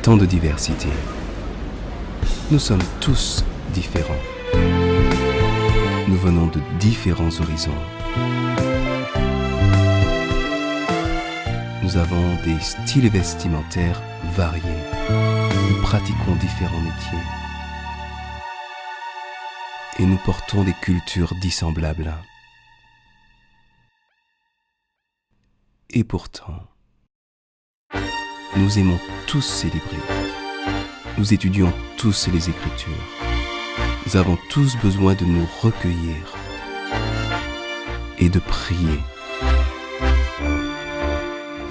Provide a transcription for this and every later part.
tant de diversité. Nous sommes tous différents. Nous venons de différents horizons. Nous avons des styles vestimentaires variés. Nous pratiquons différents métiers. Et nous portons des cultures dissemblables. Et pourtant, nous aimons tous célébrer. Nous étudions tous les Écritures. Nous avons tous besoin de nous recueillir et de prier.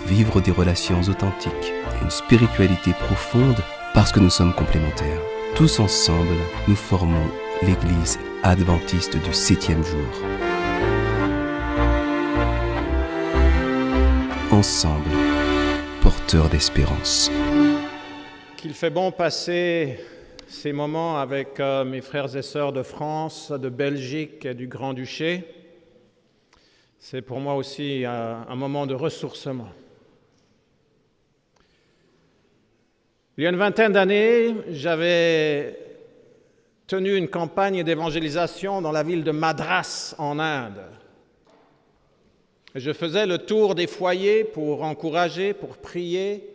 Vivre des relations authentiques et une spiritualité profonde parce que nous sommes complémentaires. Tous ensemble, nous formons l'Église adventiste du 7e jour. Ensemble, porteurs d'espérance. Qu'il fait bon passer ces moments avec mes frères et sœurs de France, de Belgique et du Grand-Duché. C'est pour moi aussi un moment de ressourcement. Il y a une vingtaine d'années, j'avais tenu une campagne d'évangélisation dans la ville de Madras, en Inde. Je faisais le tour des foyers pour encourager, pour prier.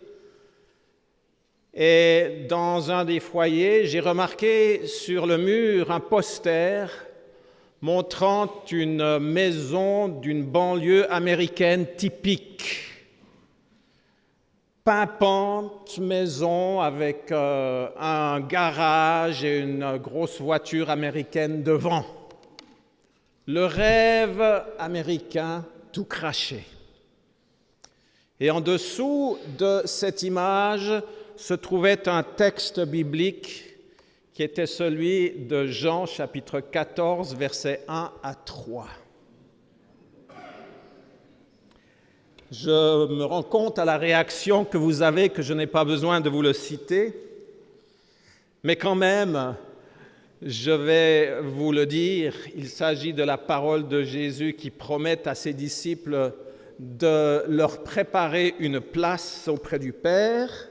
Et dans un des foyers, j'ai remarqué sur le mur un poster montrant une maison d'une banlieue américaine typique. Pimpante maison avec un garage et une grosse voiture américaine devant. Le rêve américain tout craché. Et en dessous de cette image se trouvait un texte biblique qui était celui de Jean chapitre 14, versets 1 à 3. Je me rends compte à la réaction que vous avez que je n'ai pas besoin de vous le citer, mais quand même, je vais vous le dire, il s'agit de la parole de Jésus qui promet à ses disciples de leur préparer une place auprès du Père,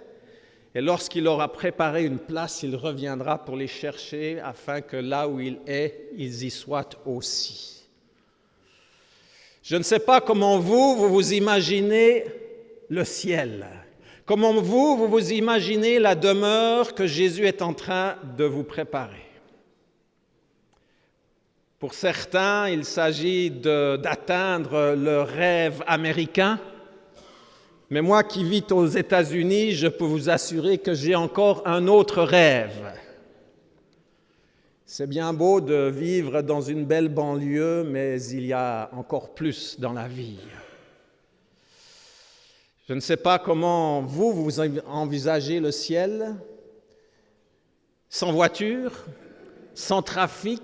et lorsqu'il aura préparé une place, il reviendra pour les chercher afin que là où il est, ils y soient aussi. Je ne sais pas comment vous imaginez le ciel, comment vous imaginez la demeure que Jésus est en train de vous préparer. Pour certains, il s'agit d'atteindre le rêve américain, mais moi qui vis aux États-Unis, je peux vous assurer que j'ai encore un autre rêve. C'est bien beau de vivre dans une belle banlieue, mais il y a encore plus dans la vie. Je ne sais pas comment vous envisagez le ciel, sans voiture, sans trafic,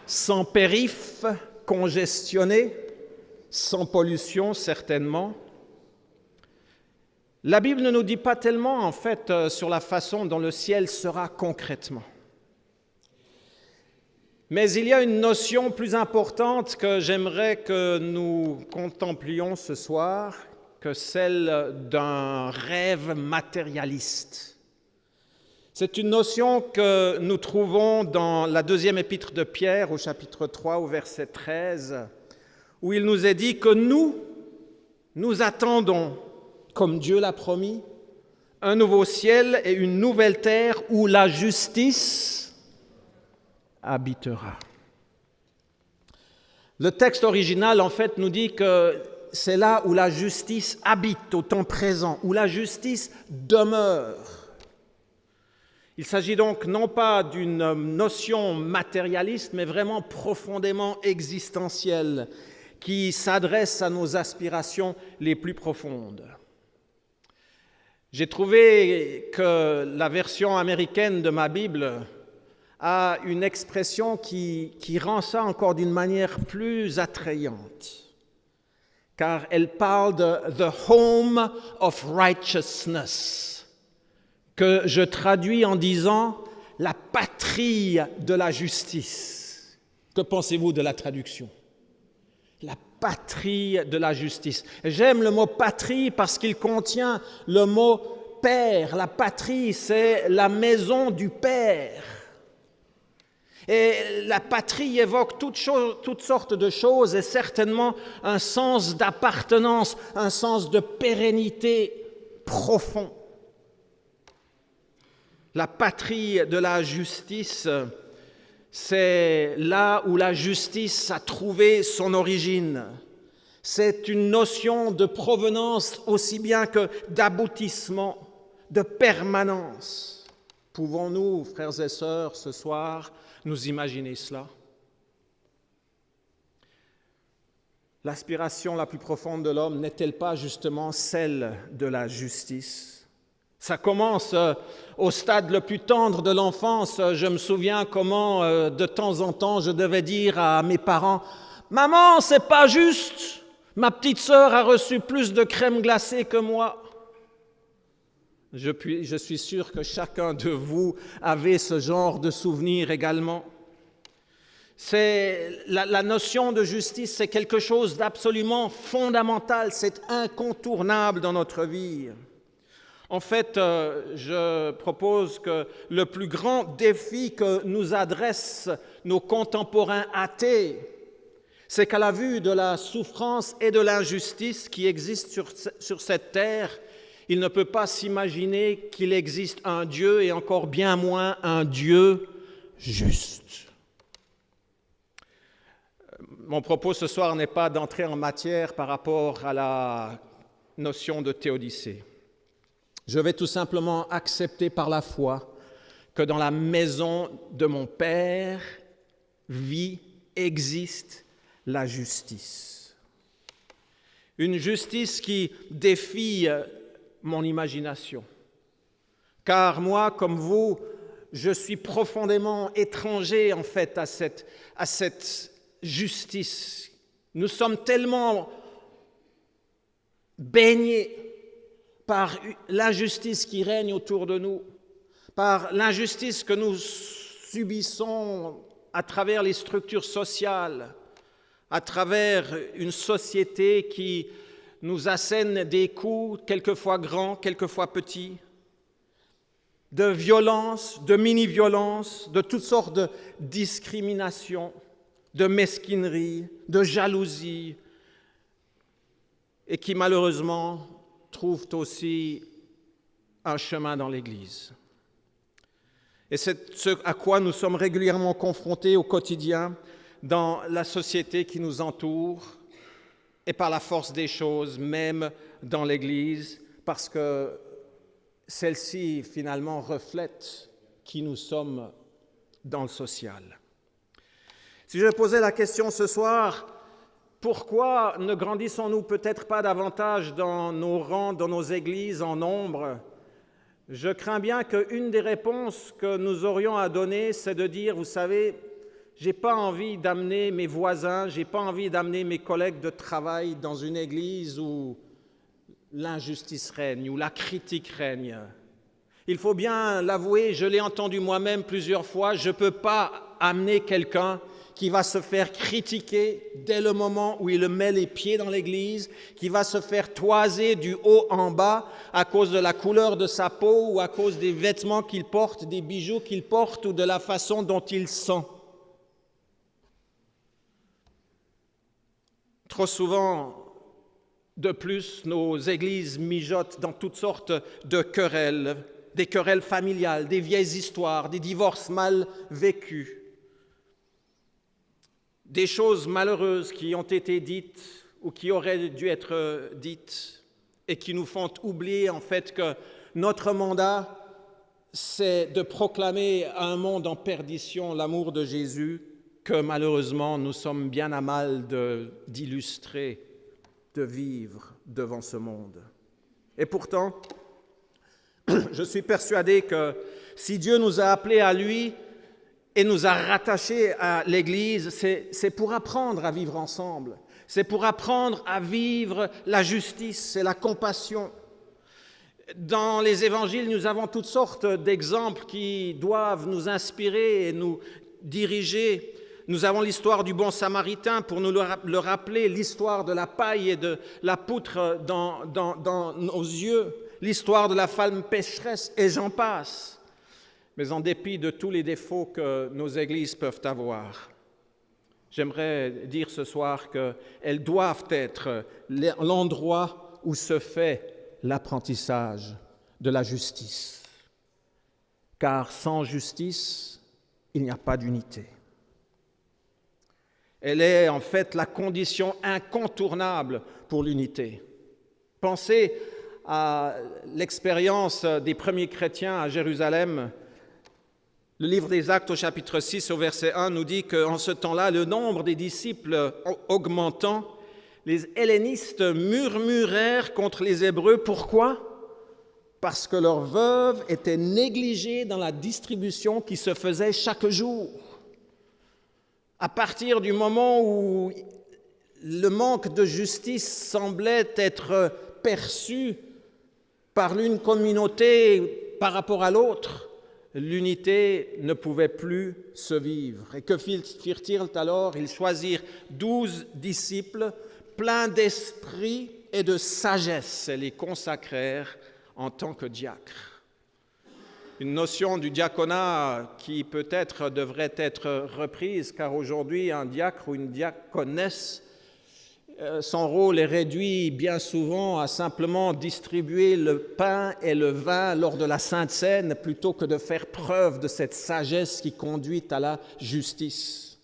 sans périph', congestionné, sans pollution certainement. La Bible ne nous dit pas tellement en fait sur la façon dont le ciel sera concrètement. Mais il y a une notion plus importante que j'aimerais que nous contemplions ce soir, que celle d'un rêve matérialiste. C'est une notion que nous trouvons dans la deuxième épître de Pierre, au chapitre 3, au verset 13, où il nous est dit que nous attendons, comme Dieu l'a promis, un nouveau ciel et une nouvelle terre où la justice habitera. Le texte original, en fait, nous dit que c'est là où la justice habite au temps présent, où la justice demeure. Il s'agit donc non pas d'une notion matérialiste, mais vraiment profondément existentielle, qui s'adresse à nos aspirations les plus profondes. J'ai trouvé que la version américaine de ma Bible a une expression qui rend ça encore d'une manière plus attrayante, car elle parle de « the home of righteousness », que je traduis en disant « la patrie de la justice ». Que pensez-vous de la traduction ? La patrie de la justice. J'aime le mot patrie parce qu'il contient le mot père, la patrie, c'est la maison du Père. Et la patrie évoque toutes sortes de choses et certainement un sens d'appartenance, un sens de pérennité profond. La patrie de la justice, c'est là où la justice a trouvé son origine. C'est une notion de provenance aussi bien que d'aboutissement, de permanence. Pouvons-nous, frères et sœurs, ce soir, nous imaginer cela? L'aspiration la plus profonde de l'homme n'est-elle pas justement celle de la justice? Ça commence au stade le plus tendre de l'enfance. Je me souviens comment, de temps en temps, je devais dire à mes parents « Maman, c'est pas juste, ma petite sœur a reçu plus de crème glacée que moi. » Je suis sûr que chacun de vous avait ce genre de souvenir également. C'est la notion de justice, c'est quelque chose d'absolument fondamental, c'est incontournable dans notre vie. En fait, je propose que le plus grand défi que nous adressent nos contemporains athées, c'est qu'à la vue de la souffrance et de l'injustice qui existent sur cette terre, il ne peut pas s'imaginer qu'il existe un Dieu et encore bien moins un Dieu juste. Mon propos ce soir n'est pas d'entrer en matière par rapport à la notion de théodicée. Je vais tout simplement accepter par la foi que dans la maison de mon Père existe la justice. Une justice qui défie mon imagination. Car moi, comme vous, je suis profondément étranger en fait à cette justice. Nous sommes tellement baignés par l'injustice qui règne autour de nous, par l'injustice que nous subissons à travers les structures sociales, à travers une société qui nous assène des coups, quelquefois grands, quelquefois petits, de violence, de mini-violence, de toutes sortes de discriminations, de mesquinerie, de jalousie, et qui malheureusement trouvent aussi un chemin dans l'Église. Et c'est ce à quoi nous sommes régulièrement confrontés au quotidien dans la société qui nous entoure et par la force des choses, même dans l'Église, parce que celle-ci finalement reflète qui nous sommes dans le social. Si je posais la question ce soir, pourquoi ne grandissons-nous peut-être pas davantage dans nos rangs, dans nos églises en nombre? Je crains bien qu'une des réponses que nous aurions à donner, c'est de dire, vous savez, j'ai pas envie d'amener mes voisins, j'ai pas envie d'amener mes collègues de travail dans une église où l'injustice règne, où la critique règne. Il faut bien l'avouer, je l'ai entendu moi-même plusieurs fois, je ne peux pas amener quelqu'un qui va se faire critiquer dès le moment où il met les pieds dans l'église, qui va se faire toiser du haut en bas à cause de la couleur de sa peau ou à cause des vêtements qu'il porte, des bijoux qu'il porte ou de la façon dont il sent. Trop souvent, de plus, nos églises mijotent dans toutes sortes de querelles, des querelles familiales, des vieilles histoires, des divorces mal vécus, des choses malheureuses qui ont été dites ou qui auraient dû être dites et qui nous font oublier en fait que notre mandat, c'est de proclamer à un monde en perdition l'amour de Jésus que malheureusement nous sommes bien à mal d'illustrer, de vivre devant ce monde. Et pourtant, je suis persuadé que si Dieu nous a appelés à lui et nous a rattachés à l'Église, c'est pour apprendre à vivre ensemble, c'est pour apprendre à vivre la justice et la compassion. Dans les évangiles, nous avons toutes sortes d'exemples qui doivent nous inspirer et nous diriger. Nous avons l'histoire du bon Samaritain pour nous le rappeler, l'histoire de la paille et de la poutre dans nos yeux, l'histoire de la femme pécheresse, et j'en passe. Mais en dépit de tous les défauts que nos églises peuvent avoir, j'aimerais dire ce soir qu'elles doivent être l'endroit où se fait l'apprentissage de la justice. Car sans justice, il n'y a pas d'unité. Elle est en fait la condition incontournable pour l'unité. Pensez à l'expérience des premiers chrétiens à Jérusalem. Le livre des Actes au chapitre 6 au verset 1 nous dit qu'en ce temps-là, le nombre des disciples augmentant, les hellénistes murmurèrent contre les Hébreux. Pourquoi ? Parce que leurs veuves étaient négligées dans la distribution qui se faisait chaque jour. À partir du moment où le manque de justice semblait être perçu par l'une communauté par rapport à l'autre, l'unité ne pouvait plus se vivre. Et que firent-ils alors ? Ils choisirent 12 disciples pleins d'esprit et de sagesse et les consacrèrent en tant que diacres. Une notion du diaconat qui peut-être devrait être reprise, car aujourd'hui, un diacre ou une diaconesse, son rôle est réduit bien souvent à simplement distribuer le pain et le vin lors de la Sainte Seine, plutôt que de faire preuve de cette sagesse qui conduit à la justice.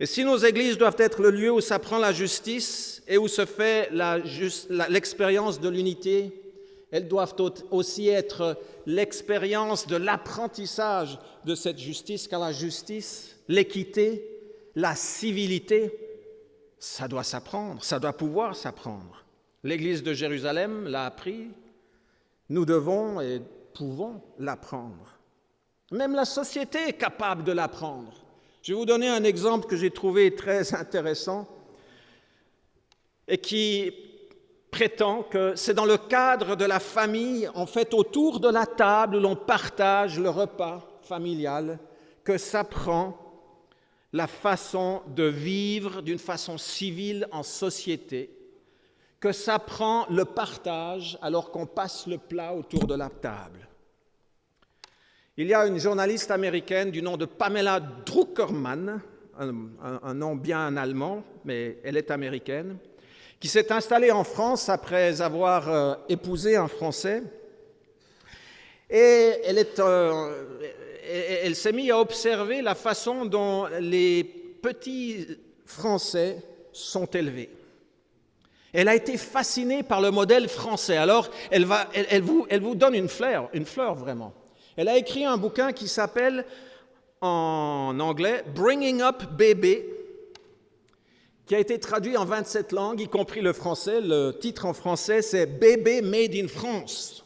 Et si nos églises doivent être le lieu où s'apprend la justice et où se fait l'expérience de l'unité, elles doivent aussi être l'expérience de l'apprentissage de cette justice, car la justice, l'équité, la civilité, ça doit s'apprendre, ça doit pouvoir s'apprendre. L'Église de Jérusalem l'a appris, nous devons et pouvons l'apprendre. Même la société est capable de l'apprendre. Je vais vous donner un exemple que j'ai trouvé très intéressant et qui prétend que c'est dans le cadre de la famille, en fait autour de la table où l'on partage le repas familial, que s'apprend la façon de vivre d'une façon civile en société, que s'apprend le partage alors qu'on passe le plat autour de la table. Il y a une journaliste américaine du nom de Pamela Druckermann, un nom bien allemand, mais elle est américaine, qui s'est installée en France après avoir épousé un Français. Et elle s'est mise à observer la façon dont les petits Français sont élevés. Elle a été fascinée par le modèle français. Alors, elle vous donne une fleur vraiment. Elle a écrit un bouquin qui s'appelle, en anglais, « Bringing Up Baby », qui a été traduit en 27 langues, y compris le français. Le titre en français, c'est « Bébé made in France ».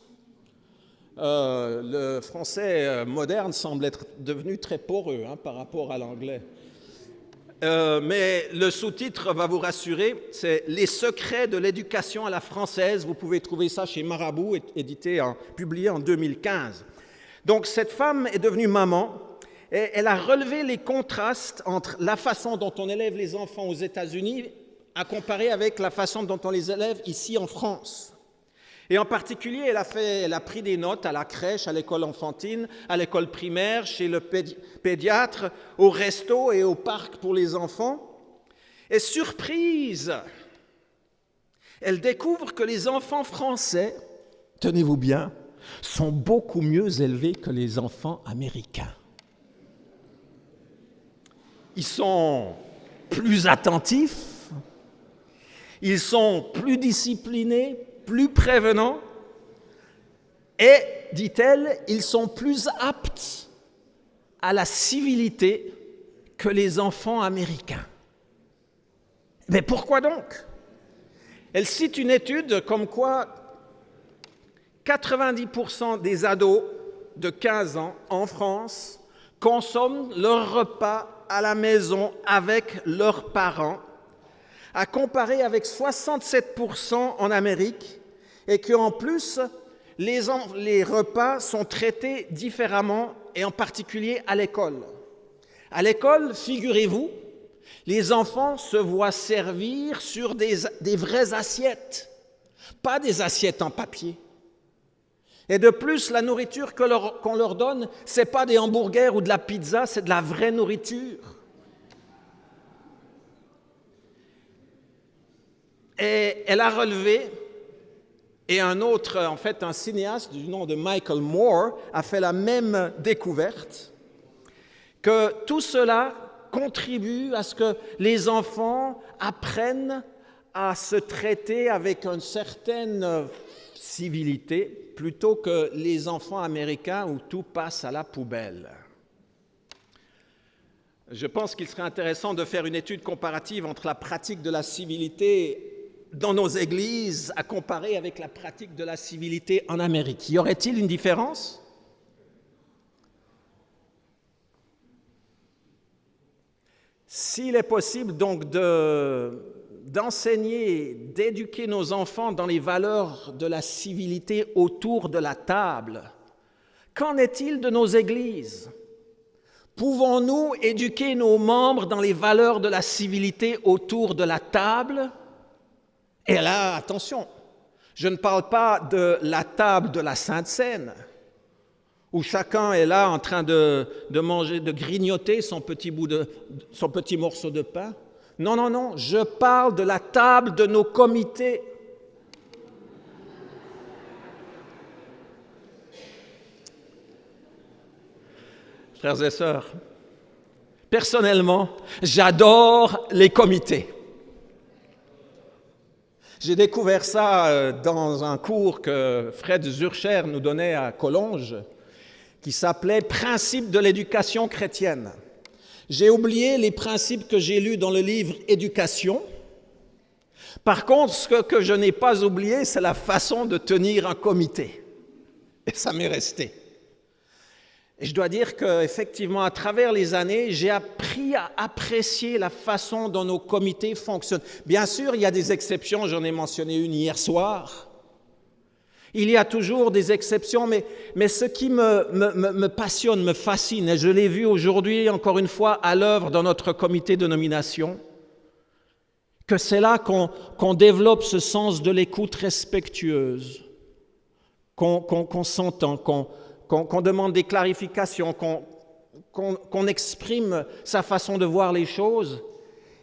Le français moderne semble être devenu très poreux par rapport à l'anglais. Mais le sous-titre va vous rassurer, c'est « Les secrets de l'éducation à la française ». Vous pouvez trouver ça chez Marabout, publié en 2015. Donc cette femme est devenue maman et elle a relevé les contrastes entre la façon dont on élève les enfants aux États-Unis à comparer avec la façon dont on les élève ici en France. Et en particulier, elle a pris des notes à la crèche, à l'école enfantine, à l'école primaire, chez le pédiatre, au resto et au parc pour les enfants. Et surprise, elle découvre que les enfants français, tenez-vous bien, sont beaucoup mieux élevés que les enfants américains. Ils sont plus attentifs, ils sont plus disciplinés, plus prévenants et, dit-elle, ils sont plus aptes à la civilité que les enfants américains. Mais pourquoi donc ? Elle cite une étude comme quoi 90% des ados de 15 ans en France consomment leur repas à la maison avec leurs parents, à comparer avec 67% en Amérique, et qu'en plus, les repas sont traités différemment, et en particulier à l'école. À l'école, figurez-vous, les enfants se voient servir sur des vraies assiettes, pas des assiettes en papier. Et de plus, la nourriture qu'on leur donne, ce n'est pas des hamburgers ou de la pizza, c'est de la vraie nourriture. Et elle a relevé, et un autre, en fait, un cinéaste du nom de Michael Moore a fait la même découverte, que tout cela contribue à ce que les enfants apprennent à se traiter avec une certaine civilité, plutôt que les enfants américains où tout passe à la poubelle. Je pense qu'il serait intéressant de faire une étude comparative entre la pratique de la civilité dans nos églises à comparer avec la pratique de la civilité en Amérique. Y aurait-il une différence ? S'il est possible donc d'enseigner, d'éduquer nos enfants dans les valeurs de la civilité autour de la table, qu'en est-il de nos églises ? Pouvons-nous éduquer nos membres dans les valeurs de la civilité autour de la table ? Et là, attention, je ne parle pas de la table de la Sainte Seine, où chacun est là en train de manger, de grignoter son petit morceau de pain. Non, non, non, je parle de la table de nos comités. Frères et sœurs, personnellement, j'adore les comités. J'ai découvert ça dans un cours que Fred Zurcher nous donnait à Collonges, qui s'appelait « Principes de l'éducation chrétienne ». J'ai oublié les principes que j'ai lus dans le livre « Éducation ». Par contre, ce que je n'ai pas oublié, c'est la façon de tenir un comité. Et ça m'est resté. Et je dois dire qu'effectivement, à travers les années, j'ai appris à apprécier la façon dont nos comités fonctionnent. Bien sûr, il y a des exceptions, j'en ai mentionné une hier soir. Il y a toujours des exceptions, mais ce qui me passionne, me fascine, et je l'ai vu aujourd'hui encore une fois à l'œuvre dans notre comité de nomination, que c'est là qu'on développe ce sens de l'écoute respectueuse, qu'on s'entend, qu'on demande des clarifications, qu'on exprime sa façon de voir les choses.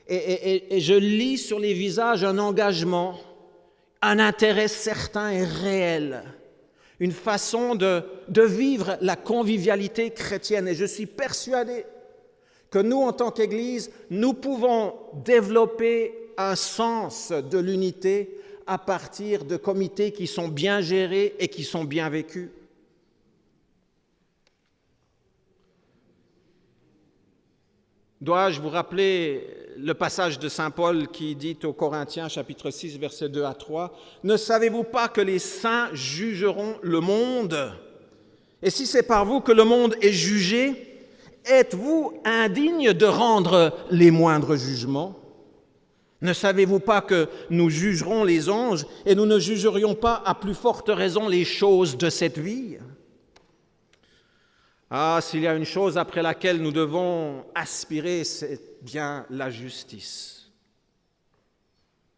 Et je lis sur les visages un engagement, un intérêt certain et réel, une façon de vivre la convivialité chrétienne. Et je suis persuadé que nous, en tant qu'Église, nous pouvons développer un sens de l'unité à partir de comités qui sont bien gérés et qui sont bien vécus. Dois-je vous rappeler le passage de Saint Paul qui dit aux Corinthiens, chapitre 6, versets 2 à 3, « Ne savez-vous pas que les saints jugeront le monde ? Et si c'est par vous que le monde est jugé, êtes-vous indignes de rendre les moindres jugements ? Ne savez-vous pas que nous jugerons les anges et nous ne jugerions pas à plus forte raison les choses de cette vie ? Ah, s'il y a une chose après laquelle nous devons aspirer, c'est bien la justice.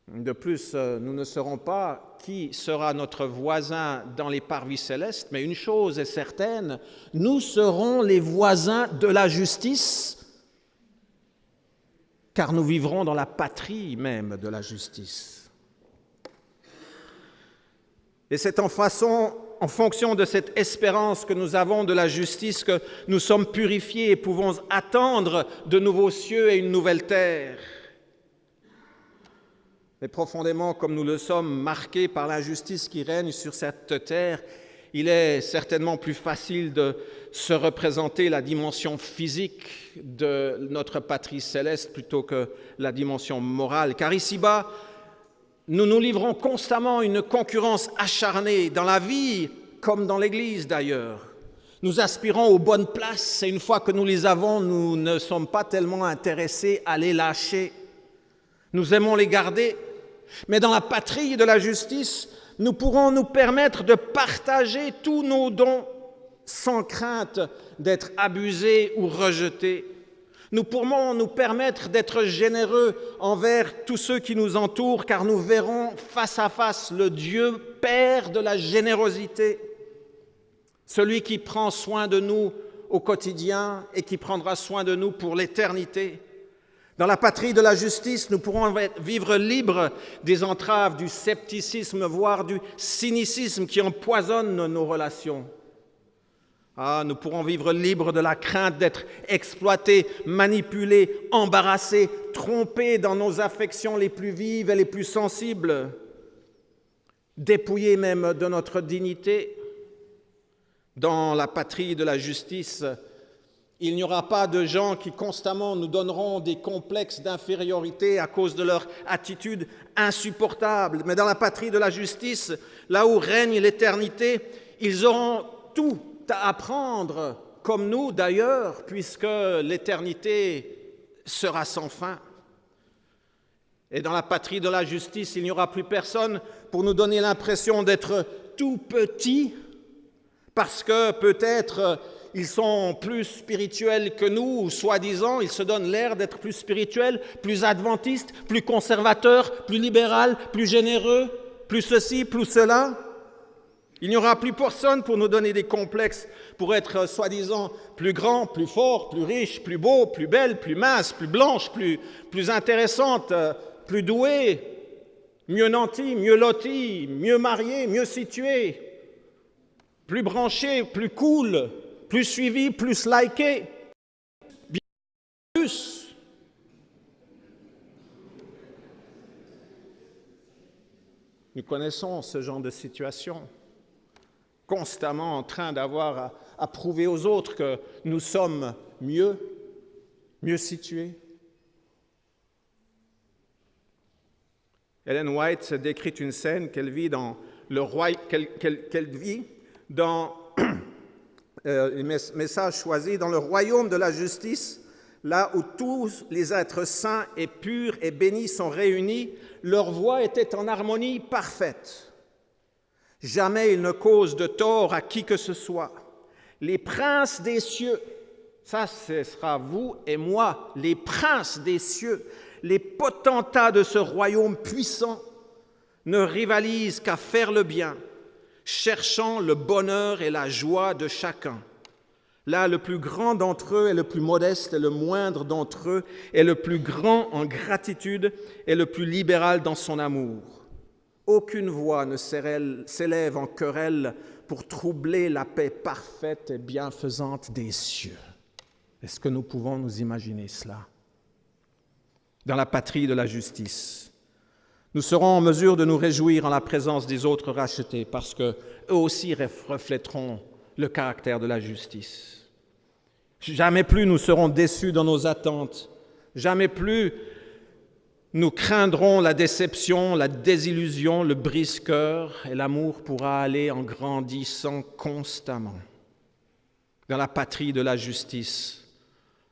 De plus, nous ne saurons pas qui sera notre voisin dans les parvis célestes, mais une chose est certaine, nous serons les voisins de la justice, car nous vivrons dans la patrie même de la justice. Et c'est en fonction de cette espérance que nous avons de la justice que nous sommes purifiés et pouvons attendre de nouveaux cieux et une nouvelle terre. Mais profondément, comme nous le sommes marqués par l'injustice qui règne sur cette terre, il est certainement plus facile de se représenter la dimension physique de notre patrie céleste plutôt que la dimension morale. Car ici-bas, nous nous livrons constamment une concurrence acharnée dans la vie comme dans l'Église d'ailleurs. Nous aspirons aux bonnes places et une fois que nous les avons, nous ne sommes pas tellement intéressés à les lâcher. Nous aimons les garder, mais dans la patrie de la justice, nous pourrons nous permettre de partager tous nos dons sans crainte d'être abusés ou rejetés. Nous pourrons nous permettre d'être généreux envers tous ceux qui nous entourent, car nous verrons face à face le Dieu Père de la générosité, celui qui prend soin de nous au quotidien et qui prendra soin de nous pour l'éternité. Dans la patrie de la justice, nous pourrons vivre libres des entraves du scepticisme, voire du cynicisme qui empoisonne nos relations. Nous pourrons vivre libres de la crainte d'être exploités, manipulés, embarrassés, trompés dans nos affections les plus vives et les plus sensibles, dépouillés même de notre dignité. Dans la patrie de la justice, il n'y aura pas de gens qui constamment nous donneront des complexes d'infériorité à cause de leur attitude insupportable. Mais dans la patrie de la justice, là où règne l'éternité, ils auront tout à apprendre, comme nous d'ailleurs, puisque l'éternité sera sans fin. Et dans la patrie de la justice, il n'y aura plus personne pour nous donner l'impression d'être tout petits, parce que peut-être ils sont plus spirituels que nous, ou soi-disant, ils se donnent l'air d'être plus spirituels, plus adventistes, plus conservateurs, plus libéral, plus généreux, plus ceci, plus cela. Il n'y aura plus personne pour nous donner des complexes, pour être soi-disant plus grand, plus fort, plus riche, plus beau, plus belle, plus mince, plus blanche, plus intéressante, plus douée, mieux nantie, mieux lotie, mieux mariée, mieux située, plus branchée, plus cool, plus suivi, plus liké, bien plus. Nous connaissons ce genre de situation, constamment en train d'avoir à prouver aux autres que nous sommes mieux situés. Ellen White décrit une scène qu'elle vit dans les messages choisis dans le royaume de la justice, là où tous les êtres saints et purs et bénis sont réunis, leur voix était en harmonie parfaite. Jamais ils ne causent de tort à qui que ce soit. Les princes des cieux, ça ce sera vous et moi, les princes des cieux, les potentats de ce royaume puissant, ne rivalisent qu'à faire le bien, cherchant le bonheur et la joie de chacun. Là, le plus grand d'entre eux est le plus modeste, et le moindre d'entre eux est le plus grand en gratitude et le plus libéral dans son amour. Aucune voix ne s'élève en querelle pour troubler la paix parfaite et bienfaisante des cieux. Est-ce que nous pouvons nous imaginer cela? Dans la patrie de la justice, nous serons en mesure de nous réjouir en la présence des autres rachetés parce qu'eux aussi reflèteront le caractère de la justice. Jamais plus nous serons déçus dans nos attentes. Jamais plus nous craindrons la déception, la désillusion, le brise-cœur, et l'amour pourra aller en grandissant constamment. Dans la patrie de la justice,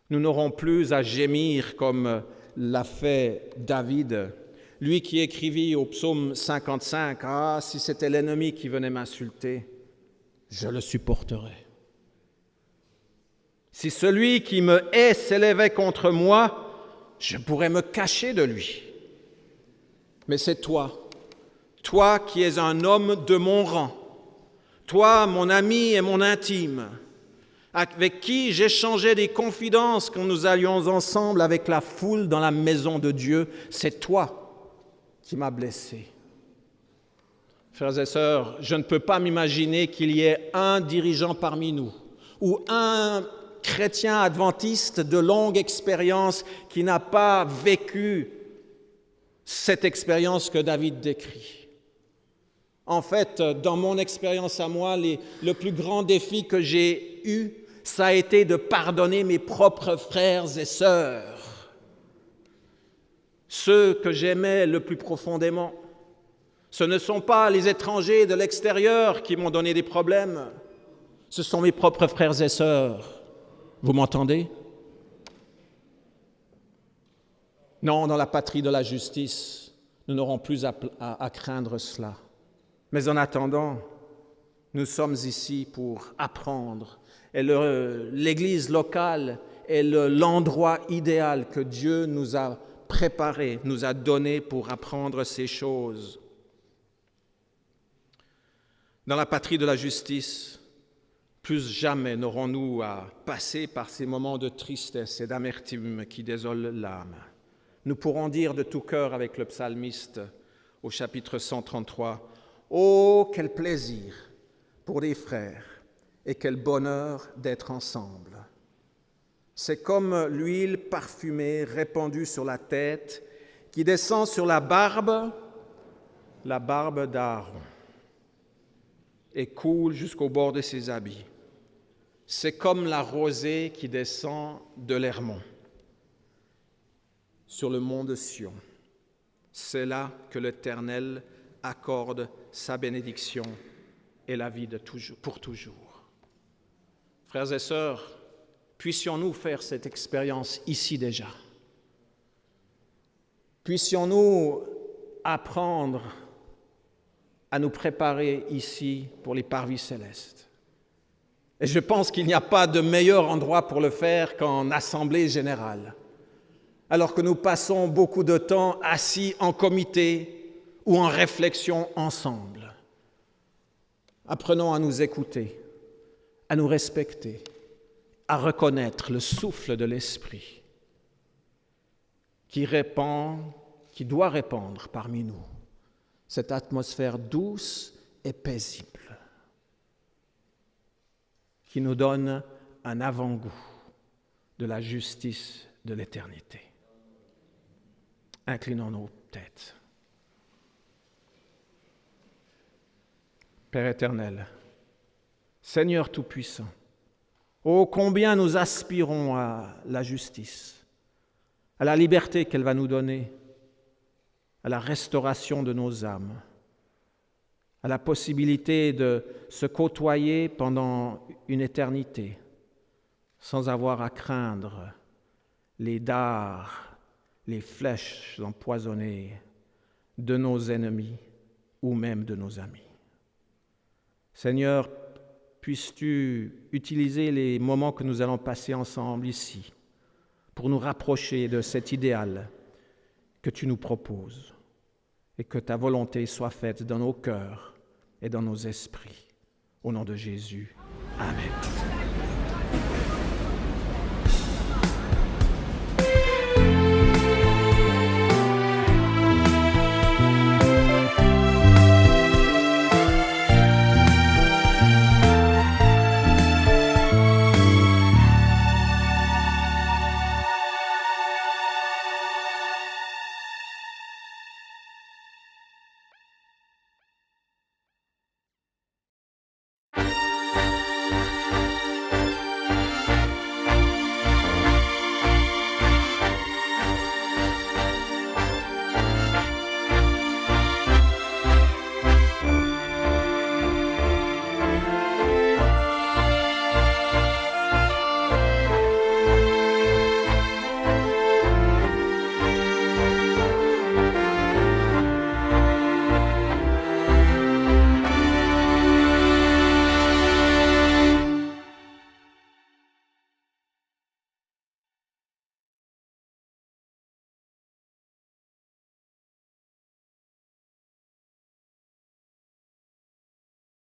nous n'aurons plus à gémir comme l'a fait David, lui qui écrivit au psaume 55, « Ah, si c'était l'ennemi qui venait m'insulter, je le supporterais. Si celui qui me hait s'élevait contre moi, je pourrais me cacher de lui. Mais c'est toi, toi qui es un homme de mon rang, toi, mon ami et mon intime, avec qui j'échangeais des confidences quand nous allions ensemble avec la foule dans la maison de Dieu, c'est toi qui m'as blessé. » Frères et sœurs, je ne peux pas m'imaginer qu'il y ait un dirigeant parmi nous ou un chrétien adventiste de longue expérience qui n'a pas vécu cette expérience que David décrit. En fait, dans mon expérience à moi, le plus grand défi que j'ai eu, ça a été de pardonner mes propres frères et sœurs, ceux que j'aimais le plus profondément. Ce ne sont pas les étrangers de l'extérieur qui m'ont donné des problèmes, ce sont mes propres frères et sœurs. Vous m'entendez? Non, dans la patrie de la justice, nous n'aurons plus à craindre cela. Mais en attendant, nous sommes ici pour apprendre. Et l'Église locale est l'endroit idéal que Dieu nous a préparé, nous a donné pour apprendre ces choses. Dans la patrie de la justice, plus jamais n'aurons-nous à passer par ces moments de tristesse et d'amertume qui désolent l'âme. Nous pourrons dire de tout cœur avec le psalmiste au chapitre 133, « Oh, quel plaisir pour des frères et quel bonheur d'être ensemble !» C'est comme l'huile parfumée répandue sur la tête qui descend sur la barbe d'Aaron, et coule jusqu'au bord de ses habits. C'est comme la rosée qui descend de l'Hermon sur le mont de Sion. C'est là que l'Éternel accorde sa bénédiction et la vie pour toujours. Frères et sœurs, puissions-nous faire cette expérience ici déjà. Puissions-nous apprendre à nous préparer ici pour les parvis célestes. Et je pense qu'il n'y a pas de meilleur endroit pour le faire qu'en assemblée générale, alors que nous passons beaucoup de temps assis en comité ou en réflexion ensemble. Apprenons à nous écouter, à nous respecter, à reconnaître le souffle de l'Esprit qui doit répandre parmi nous cette atmosphère douce et paisible qui nous donne un avant-goût de la justice de l'éternité. Inclinons nos têtes. Père éternel, Seigneur Tout-Puissant, ô combien nous aspirons à la justice, à la liberté qu'elle va nous donner, à la restauration de nos âmes, à la possibilité de se côtoyer pendant une éternité sans avoir à craindre les dards, les flèches empoisonnées de nos ennemis ou même de nos amis. Seigneur, puisses-tu utiliser les moments que nous allons passer ensemble ici pour nous rapprocher de cet idéal que tu nous proposes et que ta volonté soit faite dans nos cœurs et dans nos esprits. Au nom de Jésus. Amen.